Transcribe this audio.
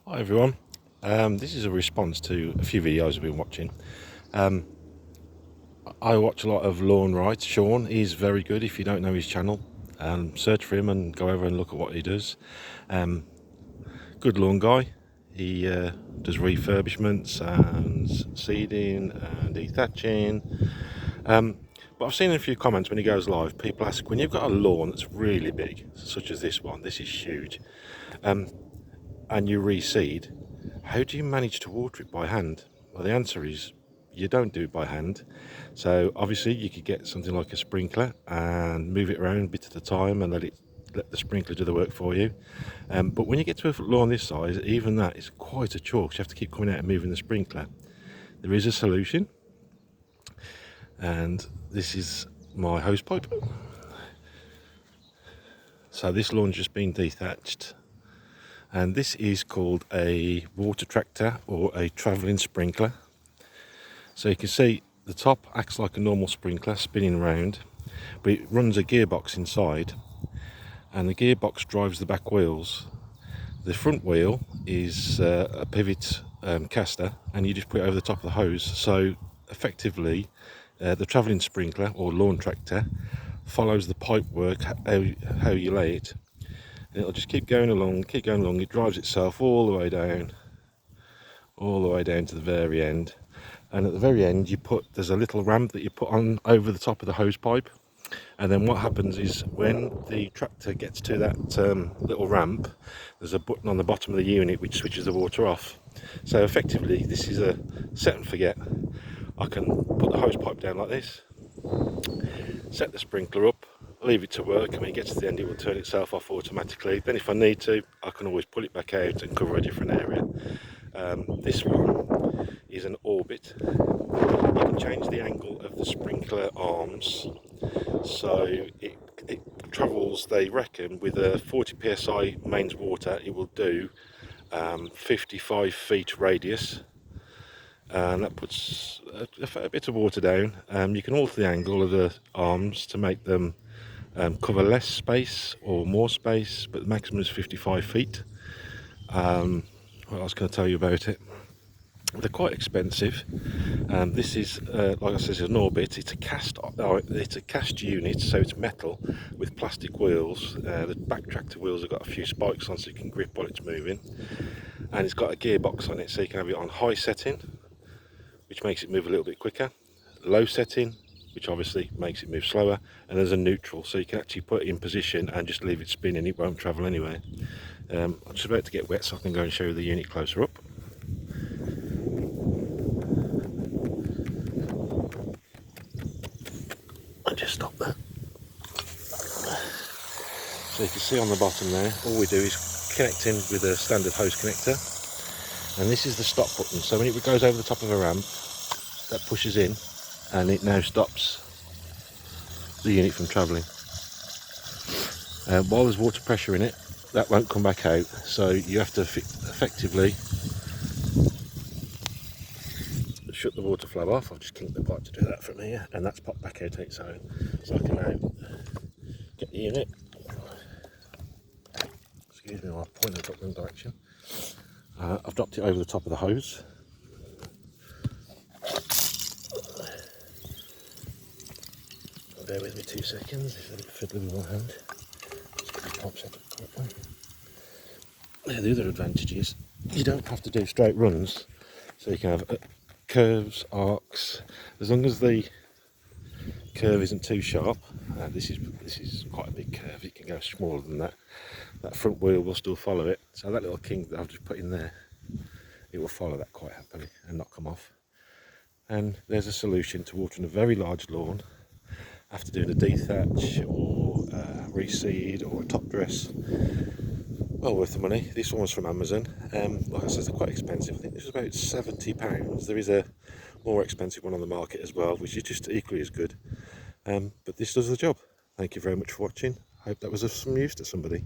Hi everyone. This is a response to a few videos I've been watching. Um, I watch a lot of Lawn Right. Sean, he's very good. If you don't know his channel, search for him and go over and look at what he does. Good lawn guy. He does refurbishments and seeding and thatching. But I've seen in a few comments when he goes live, people ask, when you've got a lawn that's really big, such as this one, this is huge, and you reseed, how do you manage to water it by hand? Well, the answer is you don't do it by hand. So obviously you could get something like a sprinkler and move it around a bit at a time and let the sprinkler do the work for you. But when you get to a lawn this size, even that is quite a chore. You have to keep coming out and moving the sprinkler. There is a solution, and this is my hose pipe. So this lawn's just been dethatched, and this is called a water tractor or a travelling sprinkler. So you can see the top acts like a normal sprinkler spinning around, but it runs a gearbox inside, and the gearbox drives the back wheels. The front wheel is a pivot caster, and you just put it over the top of the hose. So effectively the travelling sprinkler or lawn tractor follows the pipe work, how you lay it, and it'll just keep going along. It drives itself all the way down to the very end, and at the very end there's a little ramp that you put on over the top of the hose pipe. And then what happens is when the tractor gets to that little ramp, there's a button on the bottom of the unit which switches the water off. So effectively this is a set and forget. I can put the hose pipe down like this, set the sprinkler up, leave it to work, and when it gets to the end it will turn itself off automatically. Then if I need to, I can always pull it back out and cover a different area. This one is an orbit. You can change the angle of the sprinkler arms, so it travels, they reckon, with a 40 psi mains water, it will do 55 feet radius, and that puts a fair bit of water down. You can alter the angle of the arms to make them cover less space or more space, but the maximum is 55 feet. What else can I tell you about it? They're quite expensive. This is, like I said, an orbit. It's a cast unit, so it's metal with plastic wheels. The back tractor wheels have got a few spikes on, so you can grip while it's moving. And it's got a gearbox on it, so you can have it on high setting, which makes it move a little bit quicker. Low setting, which obviously makes it move slower. And there's a neutral, so you can actually put it in position and just leave it spinning. It won't travel anywhere. I'm just about to get wet, so I can go and show you the unit closer up. I just stop that. So you can see on the bottom there, all we do is connect in with a standard hose connector, and this is the stop button. So when it goes over the top of a ramp, that pushes in, and it now stops the unit from travelling. While there's water pressure in it, that won't come back out, so you have to effectively shut the water flow off. I've just kinked the pipe to do that from here, and that's popped back out on its own. So I can now get the unit. Excuse me, I'll point it up in the direction. I've dropped it over the top of the hose. Bear with me 2 seconds, it's a bit fiddly with one hand. Let's get the pipe set up correctly. The other advantage is you don't have to do straight runs, so you can have curves, arcs, as long as the curve isn't too sharp. This is quite a big curve, it can go smaller than that. That front wheel will still follow it, so that little kink that I've just put in there, it will follow that quite happily and not come off. And there's a solution to watering a very large lawn after doing a dethatch or reseed or a top dress. Well worth the money. This one was from Amazon. Like I said, they're quite expensive. I think this was about £70. There is a more expensive one on the market as well, which is just equally as good. But this does the job. Thank you very much for watching. I hope that was of some use to somebody.